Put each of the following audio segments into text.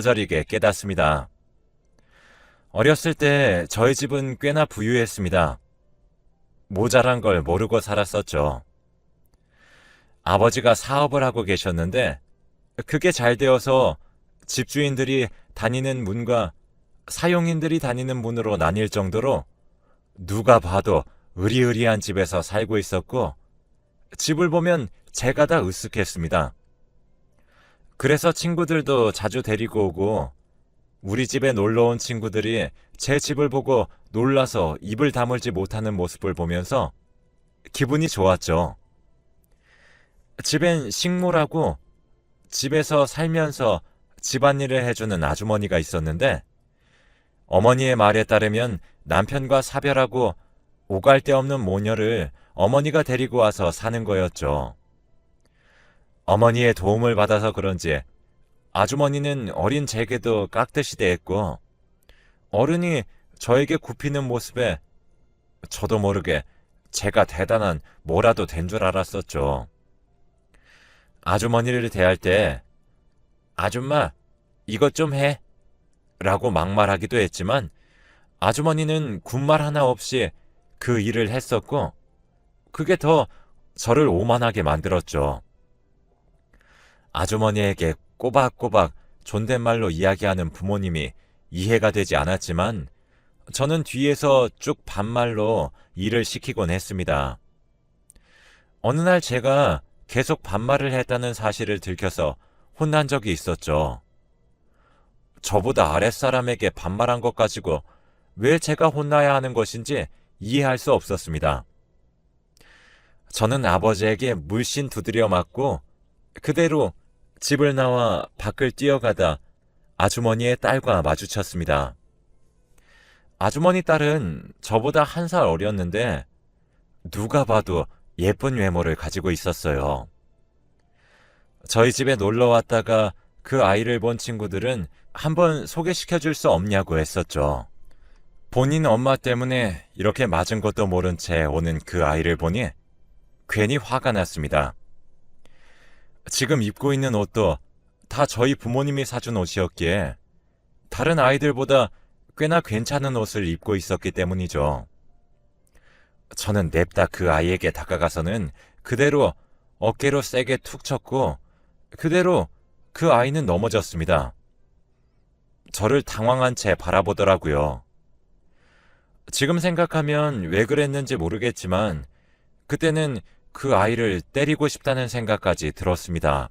저리게 깨닫습니다. 어렸을 때 저희 집은 꽤나 부유했습니다. 모자란 걸 모르고 살았었죠. 아버지가 사업을 하고 계셨는데 그게 잘 되어서 집주인들이 다니는 문과 사용인들이 다니는 문으로 나뉠 정도로 누가 봐도 으리으리한 집에서 살고 있었고 집을 보면 제가 다 으쓱했습니다. 그래서 친구들도 자주 데리고 오고 우리 집에 놀러 온 친구들이 제 집을 보고 놀라서 입을 다물지 못하는 모습을 보면서 기분이 좋았죠. 집엔 식모라고 집에서 살면서 집안일을 해주는 아주머니가 있었는데 어머니의 말에 따르면 남편과 사별하고 오갈 데 없는 모녀를 어머니가 데리고 와서 사는 거였죠. 어머니의 도움을 받아서 그런지 아주머니는 어린 제게도 깍듯이 대했고 어른이 저에게 굽히는 모습에 저도 모르게 제가 대단한 뭐라도 된 줄 알았었죠. 아주머니를 대할 때 아줌마 이것 좀 해 라고 막말하기도 했지만 아주머니는 군말 하나 없이 그 일을 했었고 그게 더 저를 오만하게 만들었죠. 아주머니에게 꼬박꼬박 존댓말로 이야기하는 부모님이 이해가 되지 않았지만 저는 뒤에서 쭉 반말로 일을 시키곤 했습니다. 어느 날 제가 계속 반말을 했다는 사실을 들켜서 혼난 적이 있었죠. 저보다 아랫사람에게 반말한 것 가지고 왜 제가 혼나야 하는 것인지 이해할 수 없었습니다. 저는 아버지에게 물씬 두드려 맞고 그대로 집을 나와 밖을 뛰어가다 아주머니의 딸과 마주쳤습니다. 아주머니 딸은 저보다 1살 어렸는데 누가 봐도 예쁜 외모를 가지고 있었어요. 저희 집에 놀러 왔다가 그 아이를 본 친구들은 한번 소개시켜 줄 수 없냐고 했었죠. 본인 엄마 때문에 이렇게 맞은 것도 모른 채 오는 그 아이를 보니 괜히 화가 났습니다. 지금 입고 있는 옷도 다 저희 부모님이 사준 옷이었기에 다른 아이들보다 꽤나 괜찮은 옷을 입고 있었기 때문이죠. 저는 냅다 그 아이에게 다가가서는 그대로 어깨로 세게 툭 쳤고 그대로 그 아이는 넘어졌습니다. 저를 당황한 채 바라보더라고요. 지금 생각하면 왜 그랬는지 모르겠지만 그때는 그 아이를 때리고 싶다는 생각까지 들었습니다.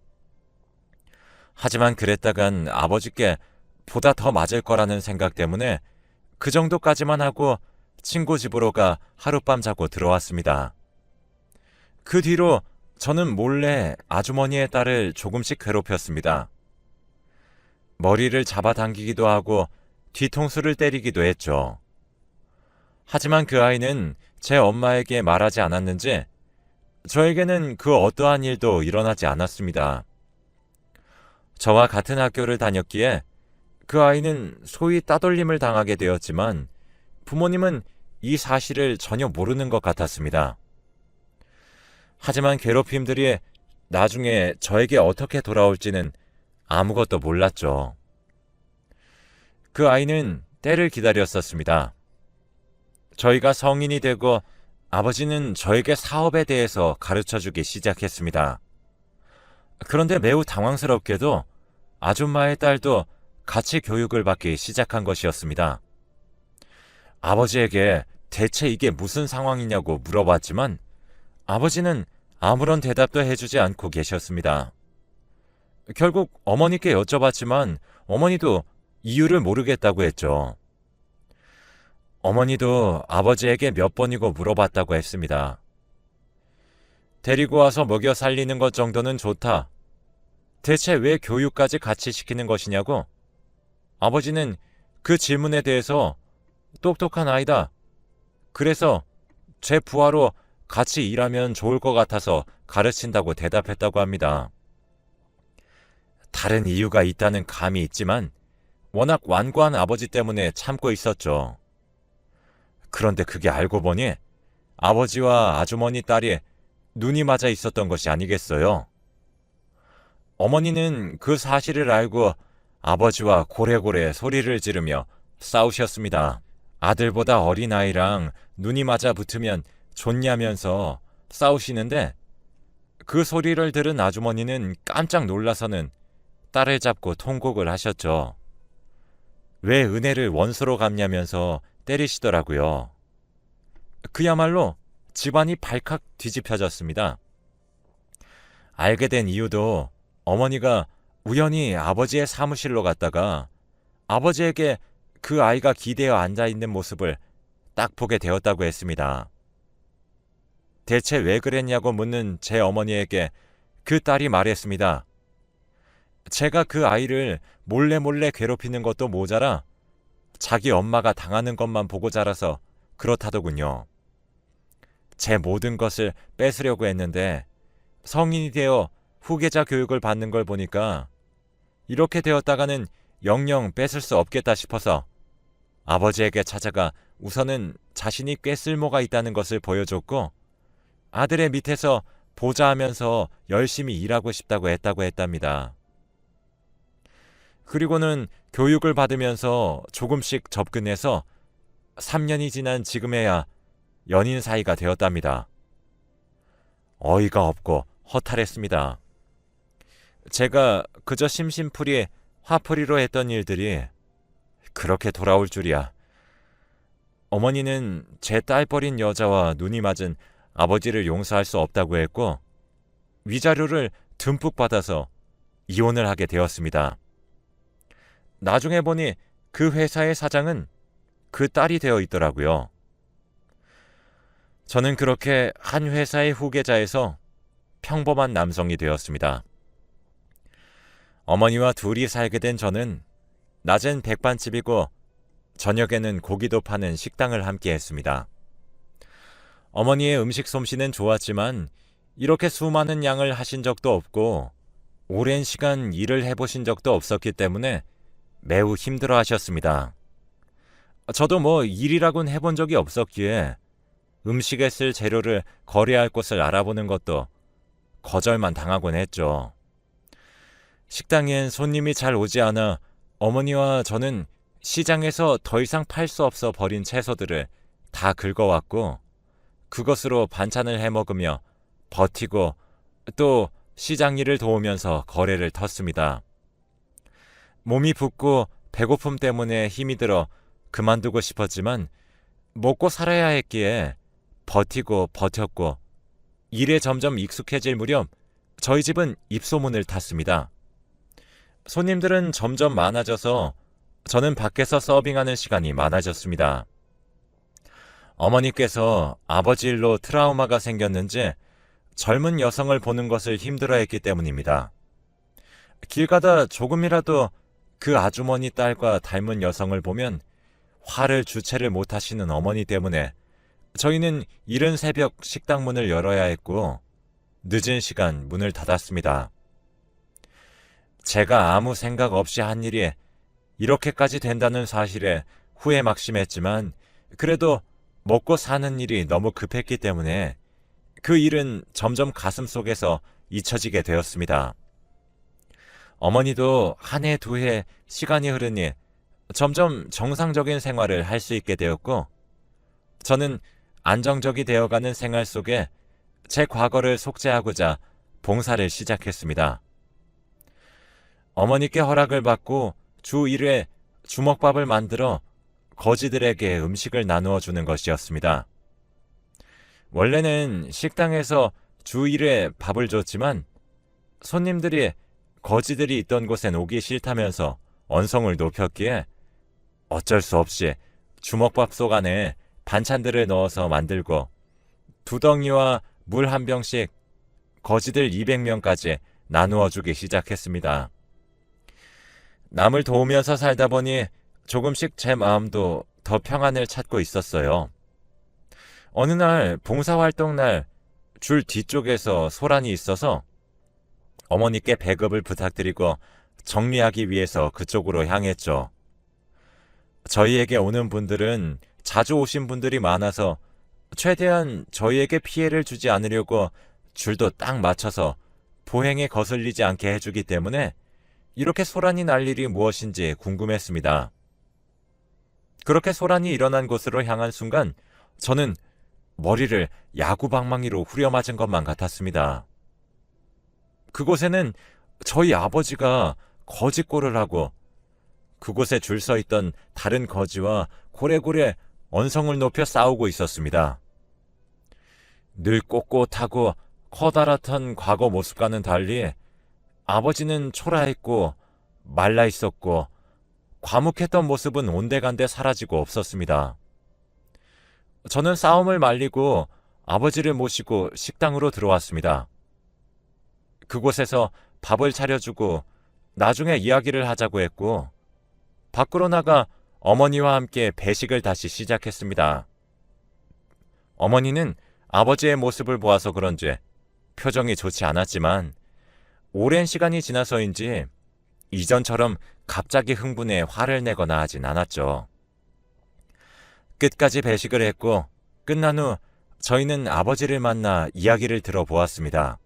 하지만 그랬다간 아버지께 보다 더 맞을 거라는 생각 때문에 그 정도까지만 하고 친구 집으로 가 하룻밤 자고 들어왔습니다. 그 뒤로 저는 몰래 아주머니의 딸을 조금씩 괴롭혔습니다. 머리를 잡아당기기도 하고 뒤통수를 때리기도 했죠. 하지만 그 아이는 제 엄마에게 말하지 않았는지 저에게는 그 어떠한 일도 일어나지 않았습니다. 저와 같은 학교를 다녔기에 그 아이는 소위 따돌림을 당하게 되었지만 부모님은 이 사실을 전혀 모르는 것 같았습니다. 하지만 괴롭힘들이 나중에 저에게 어떻게 돌아올지는 아무것도 몰랐죠. 그 아이는 때를 기다렸었습니다. 저희가 성인이 되고 아버지는 저에게 사업에 대해서 가르쳐주기 시작했습니다. 그런데 매우 당황스럽게도 아줌마의 딸도 같이 교육을 받기 시작한 것이었습니다. 아버지에게 대체 이게 무슨 상황이냐고 물어봤지만 아버지는 아무런 대답도 해주지 않고 계셨습니다. 결국 어머니께 여쭤봤지만 어머니도 이유를 모르겠다고 했죠. 어머니도 아버지에게 몇 번이고 물어봤다고 했습니다. 데리고 와서 먹여 살리는 것 정도는 좋다. 대체 왜 교육까지 같이 시키는 것이냐고? 아버지는 그 질문에 대해서 똑똑한 아이다. 그래서 제 부하로 같이 일하면 좋을 것 같아서 가르친다고 대답했다고 합니다. 다른 이유가 있다는 감이 있지만 워낙 완고한 아버지 때문에 참고 있었죠. 그런데 그게 알고 보니 아버지와 아주머니 딸이 눈이 맞아 있었던 것이 아니겠어요. 어머니는 그 사실을 알고 아버지와 고래고래 소리를 지르며 싸우셨습니다. 아들보다 어린 아이랑 눈이 맞아 붙으면 좋냐면서 싸우시는데 그 소리를 들은 아주머니는 깜짝 놀라서는 딸을 잡고 통곡을 하셨죠. 왜 은혜를 원수로 갚냐면서 때리시더라고요. 그야말로 집안이 발칵 뒤집혀졌습니다. 알게 된 이유도 어머니가 우연히 아버지의 사무실로 갔다가 아버지에게 그 아이가 기대어 앉아있는 모습을 딱 보게 되었다고 했습니다. 대체 왜 그랬냐고 묻는 제 어머니에게 그 딸이 말했습니다. 제가 그 아이를 몰래 괴롭히는 것도 모자라 자기 엄마가 당하는 것만 보고 자라서 그렇다더군요. 제 모든 것을 뺏으려고 했는데 성인이 되어 후계자 교육을 받는 걸 보니까 이렇게 되었다가는 영영 뺏을 수 없겠다 싶어서 아버지에게 찾아가 우선은 자신이 꽤 쓸모가 있다는 것을 보여줬고 아들의 밑에서 보좌하면서 열심히 일하고 싶다고 했답니다. 그리고는 교육을 받으면서 조금씩 접근해서 3년이 지난 지금에야 연인 사이가 되었답니다. 어이가 없고 허탈했습니다. 제가 그저 심심풀이 화풀이로 했던 일들이 그렇게 돌아올 줄이야. 어머니는 제 딸버린 여자와 눈이 맞은 아버지를 용서할 수 없다고 했고 위자료를 듬뿍 받아서 이혼을 하게 되었습니다. 나중에 보니 그 회사의 사장은 그 딸이 되어 있더라고요. 저는 그렇게 한 회사의 후계자에서 평범한 남성이 되었습니다. 어머니와 둘이 살게 된 저는 낮엔 백반집이고 저녁에는 고기도 파는 식당을 함께 했습니다. 어머니의 음식 솜씨는 좋았지만 이렇게 수많은 양을 하신 적도 없고 오랜 시간 일을 해보신 적도 없었기 때문에 매우 힘들어 하셨습니다. 저도 일이라곤 해본 적이 없었기에 음식에 쓸 재료를 거래할 곳을 알아보는 것도 거절만 당하곤 했죠. 식당엔 손님이 잘 오지 않아 어머니와 저는 시장에서 더 이상 팔 수 없어 버린 채소들을 다 긁어왔고 그것으로 반찬을 해먹으며 버티고 또 시장 일을 도우면서 거래를 텄습니다. 몸이 붓고 배고픔 때문에 힘이 들어 그만두고 싶었지만 먹고 살아야 했기에 버티고 버텼고 일에 점점 익숙해질 무렵 저희 집은 입소문을 탔습니다. 손님들은 점점 많아져서 저는 밖에서 서빙하는 시간이 많아졌습니다. 어머니께서 아버지 일로 트라우마가 생겼는지 젊은 여성을 보는 것을 힘들어했기 때문입니다. 길 가다 조금이라도 그 아주머니 딸과 닮은 여성을 보면 화를 주체를 못하시는 어머니 때문에 저희는 이른 새벽 식당 문을 열어야 했고 늦은 시간 문을 닫았습니다. 제가 아무 생각 없이 한 일이 이렇게까지 된다는 사실에 후회 막심했지만 그래도 먹고 사는 일이 너무 급했기 때문에 그 일은 점점 가슴속에서 잊혀지게 되었습니다. 어머니도 한 해, 두 해 시간이 흐르니 점점 정상적인 생활을 할 수 있게 되었고 저는 안정적이 되어가는 생활 속에 제 과거를 속죄하고자 봉사를 시작했습니다. 어머니께 허락을 받고 주 1회 주먹밥을 만들어 거지들에게 음식을 나누어 주는 것이었습니다. 원래는 식당에서 주 1회 밥을 줬지만 손님들이 거지들이 있던 곳엔 오기 싫다면서 언성을 높였기에 어쩔 수 없이 주먹밥 속 안에 반찬들을 넣어서 만들고 두덩이와 물 한 병씩 거지들 200명까지 나누어 주기 시작했습니다. 남을 도우면서 살다 보니 조금씩 제 마음도 더 평안을 찾고 있었어요. 어느 날 봉사활동 날 줄 뒤쪽에서 소란이 있어서 어머니께 배급을 부탁드리고 정리하기 위해서 그쪽으로 향했죠. 저희에게 오는 분들은 자주 오신 분들이 많아서 최대한 저희에게 피해를 주지 않으려고 줄도 딱 맞춰서 보행에 거슬리지 않게 해주기 때문에 이렇게 소란이 날 일이 무엇인지 궁금했습니다. 그렇게 소란이 일어난 곳으로 향한 순간 저는 머리를 야구방망이로 후려맞은 것만 같았습니다. 그곳에는 저희 아버지가 거지골을 하고 그곳에 줄 서 있던 다른 거지와 고래고래 언성을 높여 싸우고 있었습니다. 늘 꼿꼿하고 커다랗던 과거 모습과는 달리 아버지는 초라했고 말라 있었고 과묵했던 모습은 온데간데 사라지고 없었습니다. 저는 싸움을 말리고 아버지를 모시고 식당으로 들어왔습니다. 그곳에서 밥을 차려주고 나중에 이야기를 하자고 했고 밖으로 나가 어머니와 함께 배식을 다시 시작했습니다. 어머니는 아버지의 모습을 보아서 그런지 표정이 좋지 않았지만 오랜 시간이 지나서인지 이전처럼 갑자기 흥분해 화를 내거나 하진 않았죠. 끝까지 배식을 했고 끝난 후 저희는 아버지를 만나 이야기를 들어보았습니다.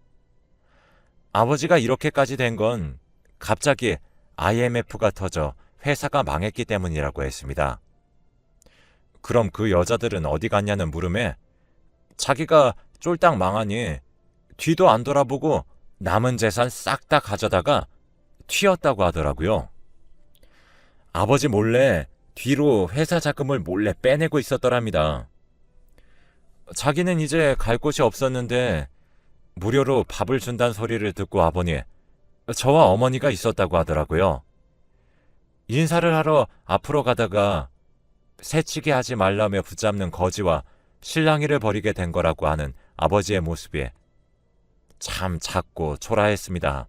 아버지가 이렇게까지 된 건 갑자기 IMF가 터져 회사가 망했기 때문이라고 했습니다. 그럼 그 여자들은 어디 갔냐는 물음에 자기가 쫄딱 망하니 뒤도 안 돌아보고 남은 재산 싹 다 가져다가 튀었다고 하더라고요. 아버지 몰래 뒤로 회사 자금을 몰래 빼내고 있었더랍니다. 자기는 이제 갈 곳이 없었는데 무료로 밥을 준다는 소리를 듣고 와보니 저와 어머니가 있었다고 하더라고요. 인사를 하러 앞으로 가다가 새치기 하지 말라며 붙잡는 거지와 실랑이를 벌이게 된 거라고 하는 아버지의 모습이 참 작고 초라했습니다.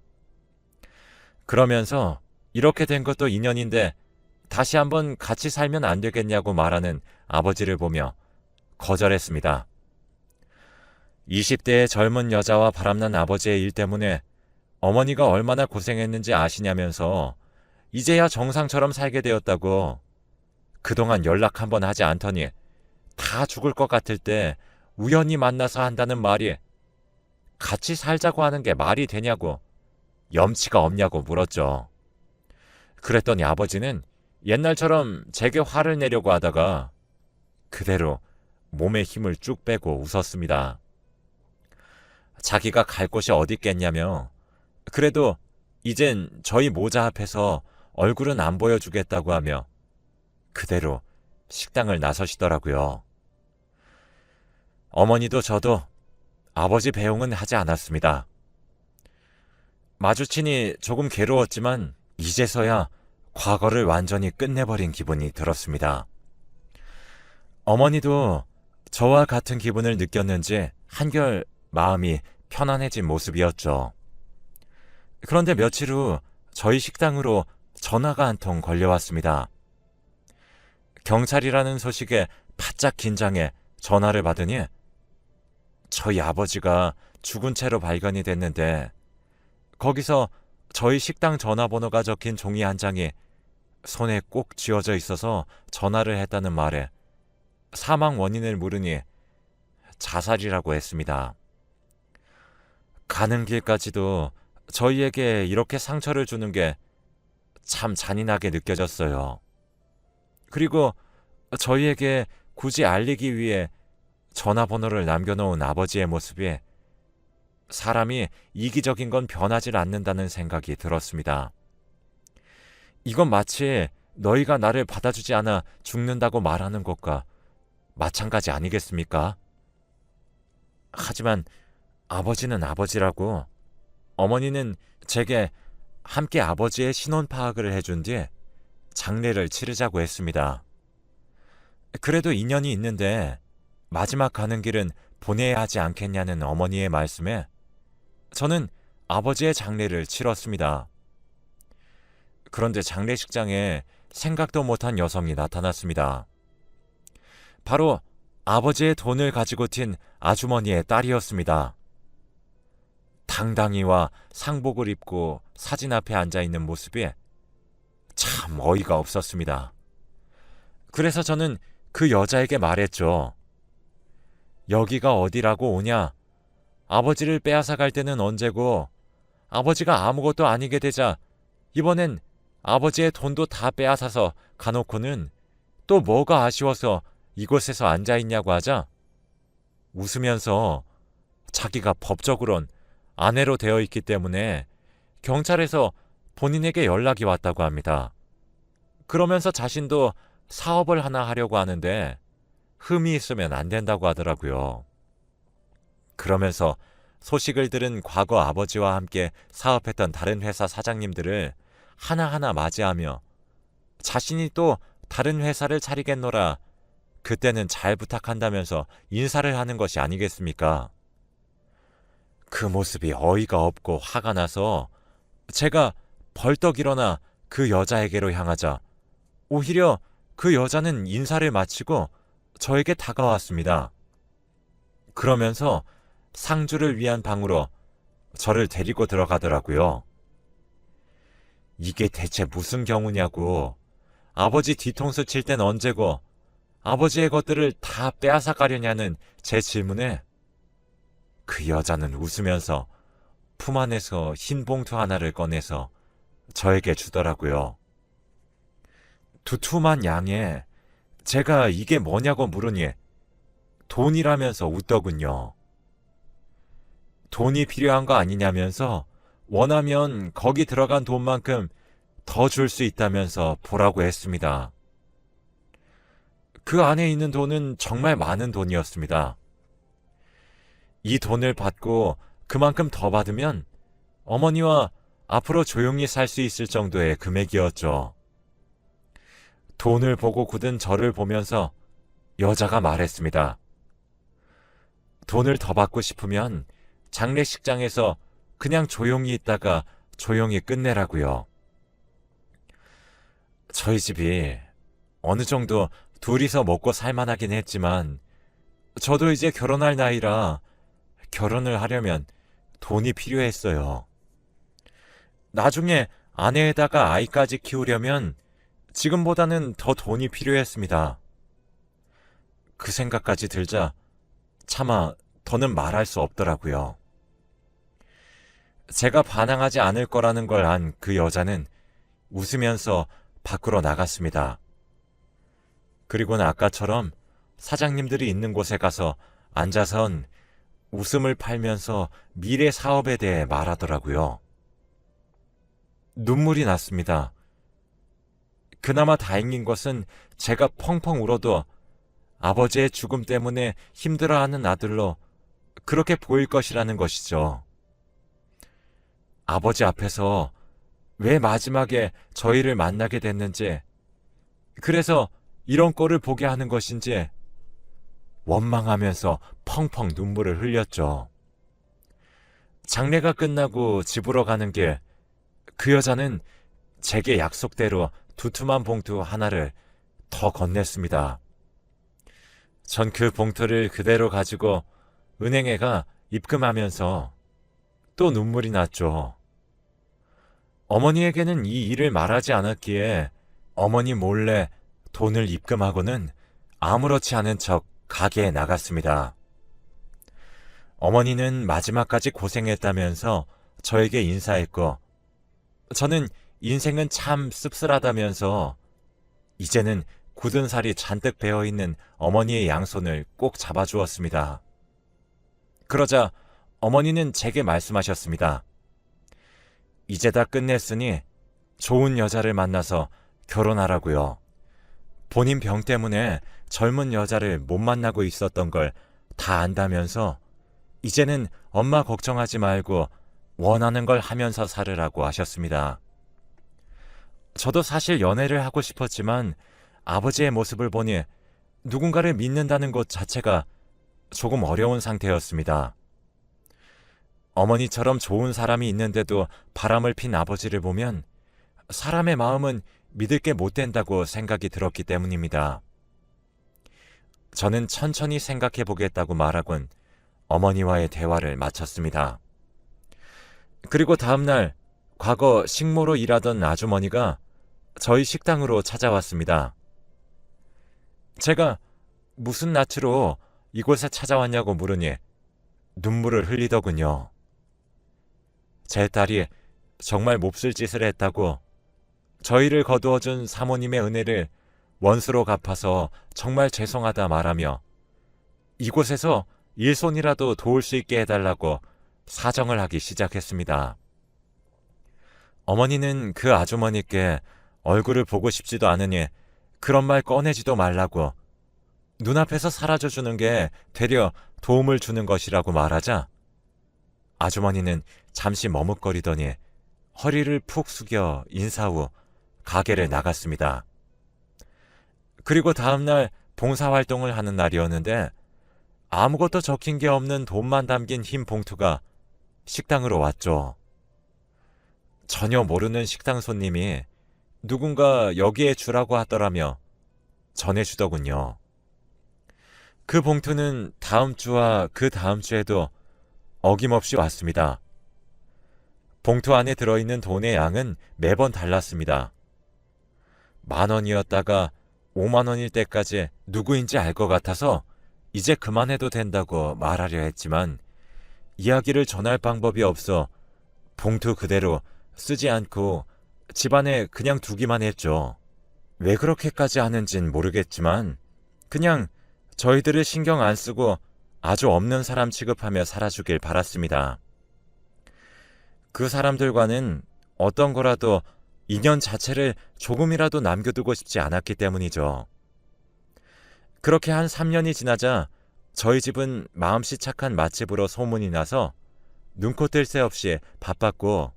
그러면서 이렇게 된 것도 인연인데 다시 한번 같이 살면 안 되겠냐고 말하는 아버지를 보며 거절했습니다. 20대의 젊은 여자와 바람난 아버지의 일 때문에 어머니가 얼마나 고생했는지 아시냐면서 이제야 정상처럼 살게 되었다고 그동안 연락 한번 하지 않더니 다 죽을 것 같을 때 우연히 만나서 한다는 말이 같이 살자고 하는 게 말이 되냐고 염치가 없냐고 물었죠. 그랬더니 아버지는 옛날처럼 제게 화를 내려고 하다가 그대로 몸에 힘을 쭉 빼고 웃었습니다. 자기가 갈 곳이 어디 있겠냐며 그래도 이젠 저희 모자 앞에서 얼굴은 안 보여주겠다고 하며 그대로 식당을 나서시더라고요. 어머니도 저도 아버지 배웅은 하지 않았습니다. 마주치니 조금 괴로웠지만 이제서야 과거를 완전히 끝내버린 기분이 들었습니다. 어머니도 저와 같은 기분을 느꼈는지 한결 마음이 편안해진 모습이었죠. 그런데 며칠 후 저희 식당으로 전화가 한 통 걸려왔습니다. 경찰이라는 소식에 바짝 긴장해 전화를 받으니 저희 아버지가 죽은 채로 발견이 됐는데 거기서 저희 식당 전화번호가 적힌 종이 한 장이 손에 꼭 쥐어져 있어서 전화를 했다는 말에 사망 원인을 물으니 자살이라고 했습니다. 가는 길까지도 저희에게 이렇게 상처를 주는 게 참 잔인하게 느껴졌어요. 그리고 저희에게 굳이 알리기 위해 전화번호를 남겨놓은 아버지의 모습이 사람이 이기적인 건 변하질 않는다는 생각이 들었습니다. 이건 마치 너희가 나를 받아주지 않아 죽는다고 말하는 것과 마찬가지 아니겠습니까? 하지만 아버지는 아버지라고 어머니는 제게 함께 아버지의 신원 파악을 해준 뒤 장례를 치르자고 했습니다. 그래도 인연이 있는데 마지막 가는 길은 보내야 하지 않겠냐는 어머니의 말씀에 저는 아버지의 장례를 치렀습니다. 그런데 장례식장에 생각도 못한 여성이 나타났습니다. 바로 아버지의 돈을 가지고 튄 아주머니의 딸이었습니다. 당당히와 상복을 입고 사진 앞에 앉아있는 모습이 참 어이가 없었습니다. 그래서 저는 그 여자에게 말했죠. 여기가 어디라고 오냐? 아버지를 빼앗아 갈 때는 언제고 아버지가 아무것도 아니게 되자 이번엔 아버지의 돈도 다 빼앗아서 가놓고는 또 뭐가 아쉬워서 이곳에서 앉아있냐고 하자 웃으면서 자기가 법적으론 아내로 되어 있기 때문에 경찰에서 본인에게 연락이 왔다고 합니다. 그러면서 자신도 사업을 하나 하려고 하는데 흠이 있으면 안 된다고 하더라고요. 그러면서 소식을 들은 과거 아버지와 함께 사업했던 다른 회사 사장님들을 하나하나 맞이하며 자신이 또 다른 회사를 차리겠노라 그때는 잘 부탁한다면서 인사를 하는 것이 아니겠습니까? 그 모습이 어이가 없고 화가 나서 제가 벌떡 일어나 그 여자에게로 향하자 오히려 그 여자는 인사를 마치고 저에게 다가왔습니다. 그러면서 상주를 위한 방으로 저를 데리고 들어가더라고요. 이게 대체 무슨 경우냐고. 아버지 뒤통수 칠 땐 언제고 아버지의 것들을 다 빼앗아 가려냐는 제 질문에 그 여자는 웃으면서 품 안에서 흰 봉투 하나를 꺼내서 저에게 주더라고요. 두툼한 양에 제가 이게 뭐냐고 물으니 돈이라면서 웃더군요. 돈이 필요한 거 아니냐면서 원하면 거기 들어간 돈만큼 더 줄 수 있다면서 보라고 했습니다. 그 안에 있는 돈은 정말 많은 돈이었습니다. 이 돈을 받고 그만큼 더 받으면 어머니와 앞으로 조용히 살 수 있을 정도의 금액이었죠. 돈을 보고 굳은 저를 보면서 여자가 말했습니다. 돈을 더 받고 싶으면 장례식장에서 그냥 조용히 있다가 조용히 끝내라고요. 저희 집이 어느 정도 둘이서 먹고 살만하긴 했지만 저도 이제 결혼할 나이라 결혼을 하려면 돈이 필요했어요. 나중에 아내에다가 아이까지 키우려면 지금보다는 더 돈이 필요했습니다. 그 생각까지 들자 차마 더는 말할 수 없더라고요. 제가 반항하지 않을 거라는 걸 안 그 여자는 웃으면서 밖으로 나갔습니다. 그리고는 아까처럼 사장님들이 있는 곳에 가서 앉아선 웃음을 팔면서 미래 사업에 대해 말하더라고요. 눈물이 났습니다. 그나마 다행인 것은 제가 펑펑 울어도 아버지의 죽음 때문에 힘들어하는 아들로 그렇게 보일 것이라는 것이죠. 아버지 앞에서 왜 마지막에 저희를 만나게 됐는지, 그래서 이런 꼴을 보게 하는 것인지 원망하면서 펑펑 눈물을 흘렸죠. 장례가 끝나고 집으로 가는 길, 그 여자는 제게 약속대로 두툼한 봉투 하나를 더 건넸습니다. 전 그 봉투를 그대로 가지고 은행에 가 입금하면서 또 눈물이 났죠. 어머니에게는 이 일을 말하지 않았기에 어머니 몰래 돈을 입금하고는 아무렇지 않은 척 가게에 나갔습니다. 어머니는 마지막까지 고생했다면서 저에게 인사했고, 저는 인생은 참 씁쓸하다면서 이제는 굳은 살이 잔뜩 배어있는 어머니의 양손을 꼭 잡아주었습니다. 그러자 어머니는 제게 말씀하셨습니다. 이제 다 끝냈으니 좋은 여자를 만나서 결혼하라고요. 본인 병 때문에 젊은 여자를 못 만나고 있었던 걸 다 안다면서 이제는 엄마 걱정하지 말고 원하는 걸 하면서 살으라고 하셨습니다. 저도 사실 연애를 하고 싶었지만 아버지의 모습을 보니 누군가를 믿는다는 것 자체가 조금 어려운 상태였습니다. 어머니처럼 좋은 사람이 있는데도 바람을 핀 아버지를 보면 사람의 마음은 믿을 게 못 된다고 생각이 들었기 때문입니다. 저는 천천히 생각해 보겠다고 말하곤 어머니와의 대화를 마쳤습니다. 그리고 다음날 과거 식모로 일하던 아주머니가 저희 식당으로 찾아왔습니다. 제가 무슨 낯으로 이곳에 찾아왔냐고 물으니 눈물을 흘리더군요. 제 딸이 정말 몹쓸 짓을 했다고 저희를 거두어준 사모님의 은혜를 원수로 갚아서 정말 죄송하다 말하며 이곳에서 일손이라도 도울 수 있게 해달라고 사정을 하기 시작했습니다. 어머니는 그 아주머니께 얼굴을 보고 싶지도 않으니 그런 말 꺼내지도 말라고, 눈앞에서 사라져주는 게 되려 도움을 주는 것이라고 말하자 아주머니는 잠시 머뭇거리더니 허리를 푹 숙여 인사 후 가게를 나갔습니다. 그리고 다음날 봉사활동을 하는 날이었는데 아무것도 적힌 게 없는 돈만 담긴 흰 봉투가 식당으로 왔죠. 전혀 모르는 식당 손님이 누군가 여기에 주라고 하더라며 전해주더군요. 그 봉투는 다음 주와 그 다음 주에도 어김없이 왔습니다. 봉투 안에 들어있는 돈의 양은 매번 달랐습니다. 10,000원이었다가 50,000원일 때까지 누구인지 알 것 같아서 이제 그만해도 된다고 말하려 했지만 이야기를 전할 방법이 없어 봉투 그대로 쓰지 않고 집안에 그냥 두기만 했죠. 왜 그렇게까지 하는진 모르겠지만 그냥 저희들을 신경 안 쓰고 아주 없는 사람 취급하며 살아주길 바랐습니다. 그 사람들과는 어떤 거라도 인연 자체를 조금이라도 남겨두고 싶지 않았기 때문이죠. 그렇게 한 3년이 지나자 저희 집은 마음씨 착한 맛집으로 소문이 나서 눈코 뜰 새 없이 바빴고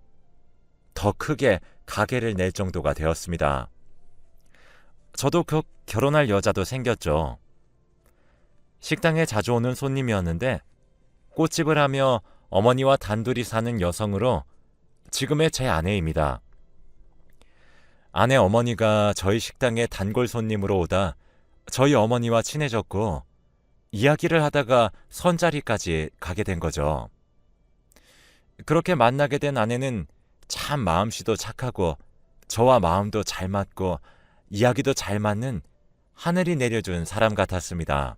더 크게 가게를 낼 정도가 되었습니다. 저도 결혼할 여자도 생겼죠. 식당에 자주 오는 손님이었는데 꽃집을 하며 어머니와 단둘이 사는 여성으로 지금의 제 아내입니다. 아내 어머니가 저희 식당에 단골 손님으로 오다 저희 어머니와 친해졌고 이야기를 하다가 선자리까지 가게 된 거죠. 그렇게 만나게 된 아내는 참 마음씨도 착하고 저와 마음도 잘 맞고 이야기도 잘 맞는 하늘이 내려준 사람 같았습니다.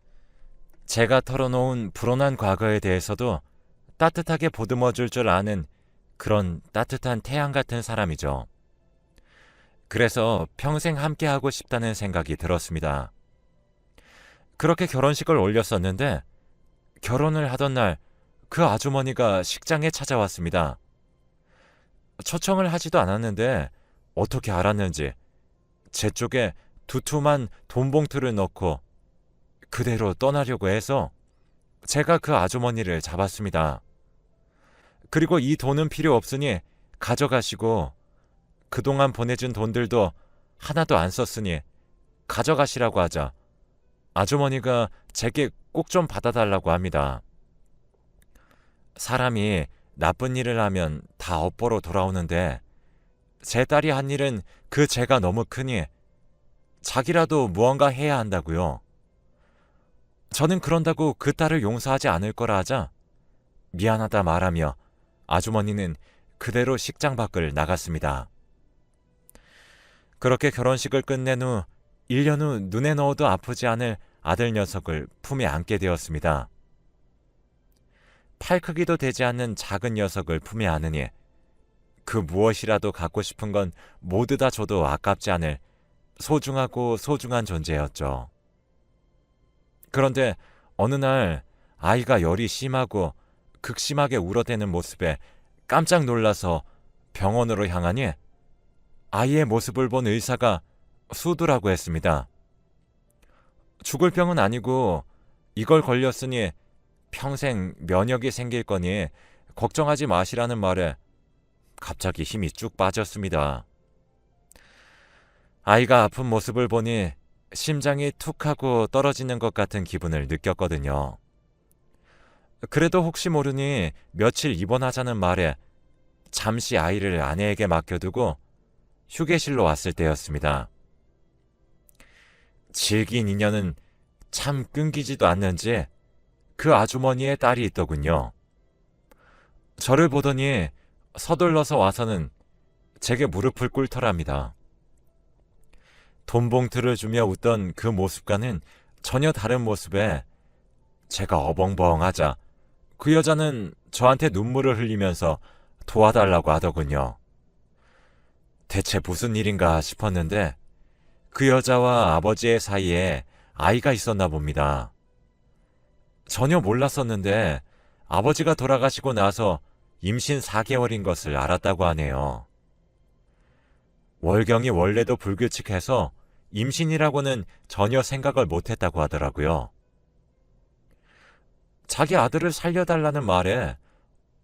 제가 털어놓은 불온한 과거에 대해서도 따뜻하게 보듬어 줄 줄 아는 그런 따뜻한 태양 같은 사람이죠. 그래서 평생 함께하고 싶다는 생각이 들었습니다. 그렇게 결혼식을 올렸었는데 결혼을 하던 날 그 아주머니가 식장에 찾아왔습니다. 초청을 하지도 않았는데 어떻게 알았는지 제 쪽에 두툼한 돈봉투를 넣고 그대로 떠나려고 해서 제가 그 아주머니를 잡았습니다. 그리고 이 돈은 필요 없으니 가져가시고 그동안 보내준 돈들도 하나도 안 썼으니 가져가시라고 하자 아주머니가 제게 꼭 좀 받아달라고 합니다. 사람이 나쁜 일을 하면 다 업보로 돌아오는데 제 딸이 한 일은 그 죄가 너무 크니 자기라도 무언가 해야 한다고요. 저는 그런다고 그 딸을 용서하지 않을 거라 하자 미안하다 말하며 아주머니는 그대로 식장 밖을 나갔습니다. 그렇게 결혼식을 끝낸 후 1년 후 눈에 넣어도 아프지 않을 아들 녀석을 품에 안게 되었습니다. 팔 크기도 되지 않는 작은 녀석을 품에 안으니 그 무엇이라도 갖고 싶은 건 모두 다 줘도 아깝지 않을 소중하고 소중한 존재였죠. 그런데 어느 날 아이가 열이 심하고 극심하게 울어대는 모습에 깜짝 놀라서 병원으로 향하니 아이의 모습을 본 의사가 수두라고 했습니다. 죽을 병은 아니고 이걸 걸렸으니 평생 면역이 생길 거니 걱정하지 마시라는 말에 갑자기 힘이 쭉 빠졌습니다. 아이가 아픈 모습을 보니 심장이 툭 하고 떨어지는 것 같은 기분을 느꼈거든요. 그래도 혹시 모르니 며칠 입원하자는 말에 잠시 아이를 아내에게 맡겨두고 휴게실로 왔을 때였습니다. 질긴 인연은 참 끊기지도 않는지 그 아주머니의 딸이 있더군요. 저를 보더니 서둘러서 와서는 제게 무릎을 꿇더랍니다. 돈봉투를 주며 웃던 그 모습과는 전혀 다른 모습에 제가 어벙벙하자 그 여자는 저한테 눈물을 흘리면서 도와달라고 하더군요. 대체 무슨 일인가 싶었는데 그 여자와 아버지의 사이에 아이가 있었나 봅니다. 전혀 몰랐었는데 아버지가 돌아가시고 나서 임신 4개월인 것을 알았다고 하네요. 월경이 원래도 불규칙해서 임신이라고는 전혀 생각을 못했다고 하더라고요. 자기 아들을 살려달라는 말에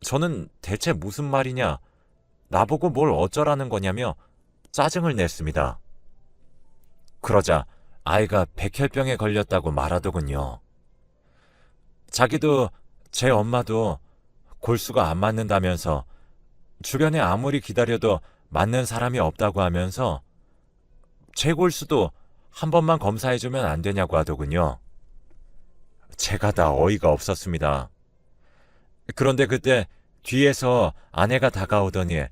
저는 대체 무슨 말이냐, 나보고 뭘 어쩌라는 거냐며 짜증을 냈습니다. 그러자 아이가 백혈병에 걸렸다고 말하더군요. 자기도 제 엄마도 골수가 안 맞는다면서 주변에 아무리 기다려도 맞는 사람이 없다고 하면서 제 골수도 한 번만 검사해주면 안 되냐고 하더군요. 제가 다 어이가 없었습니다. 그런데 그때 뒤에서 아내가 다가오더니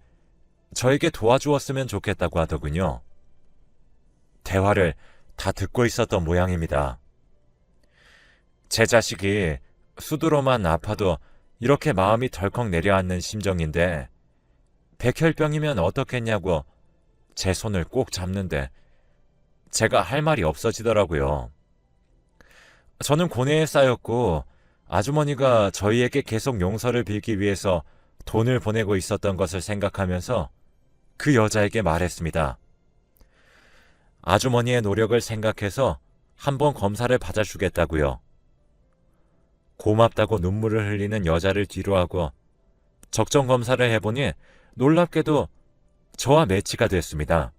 저에게 도와주었으면 좋겠다고 하더군요. 대화를 다 듣고 있었던 모양입니다. 제 자식이 수두로만 아파도 이렇게 마음이 덜컥 내려앉는 심정인데 백혈병이면 어떻겠냐고 제 손을 꼭 잡는데 제가 할 말이 없어지더라고요. 저는 고뇌에 쌓였고 아주머니가 저희에게 계속 용서를 빌기 위해서 돈을 보내고 있었던 것을 생각하면서 그 여자에게 말했습니다. 아주머니의 노력을 생각해서 한번 검사를 받아주겠다고요. 고맙다고 눈물을 흘리는 여자를 뒤로하고 적정 검사를 해보니 놀랍게도 저와 매치가 됐습니다.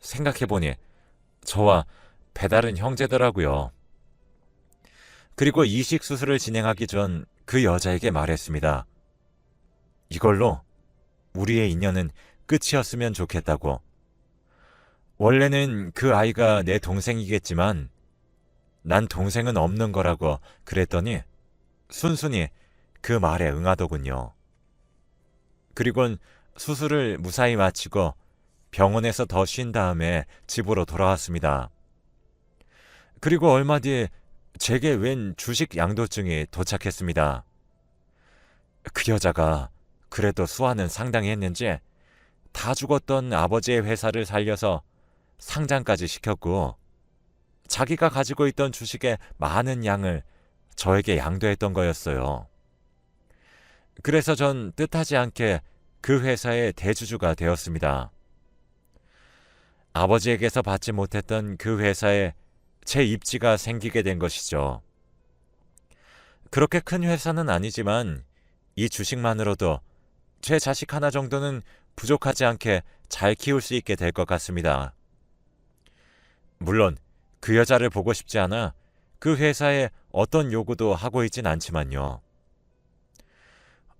생각해보니 저와 배다른 형제더라고요. 그리고 이식 수술을 진행하기 전 그 여자에게 말했습니다. 이걸로 우리의 인연은 끝이었으면 좋겠다고. 원래는 그 아이가 내 동생이겠지만 난 동생은 없는 거라고 그랬더니 순순히 그 말에 응하더군요. 그리곤 수술을 무사히 마치고 병원에서 더 쉰 다음에 집으로 돌아왔습니다. 그리고 얼마 뒤 제게 웬 주식 양도증이 도착했습니다. 그 여자가 그래도 수완은 상당히 했는지 다 죽었던 아버지의 회사를 살려서 상장까지 시켰고 자기가 가지고 있던 주식의 많은 양을 저에게 양도했던 거였어요. 그래서 전 뜻하지 않게 그 회사의 대주주가 되었습니다. 아버지에게서 받지 못했던 그 회사에 제 입지가 생기게 된 것이죠. 그렇게 큰 회사는 아니지만 이 주식만으로도 제 자식 하나 정도는 부족하지 않게 잘 키울 수 있게 될 것 같습니다. 물론 그 여자를 보고 싶지 않아 그 회사에 어떤 요구도 하고 있진 않지만요.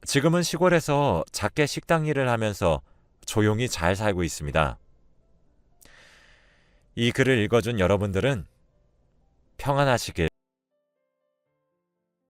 지금은 시골에서 작게 식당 일을 하면서 조용히 잘 살고 있습니다. 이 글을 읽어준 여러분들은 평안하시길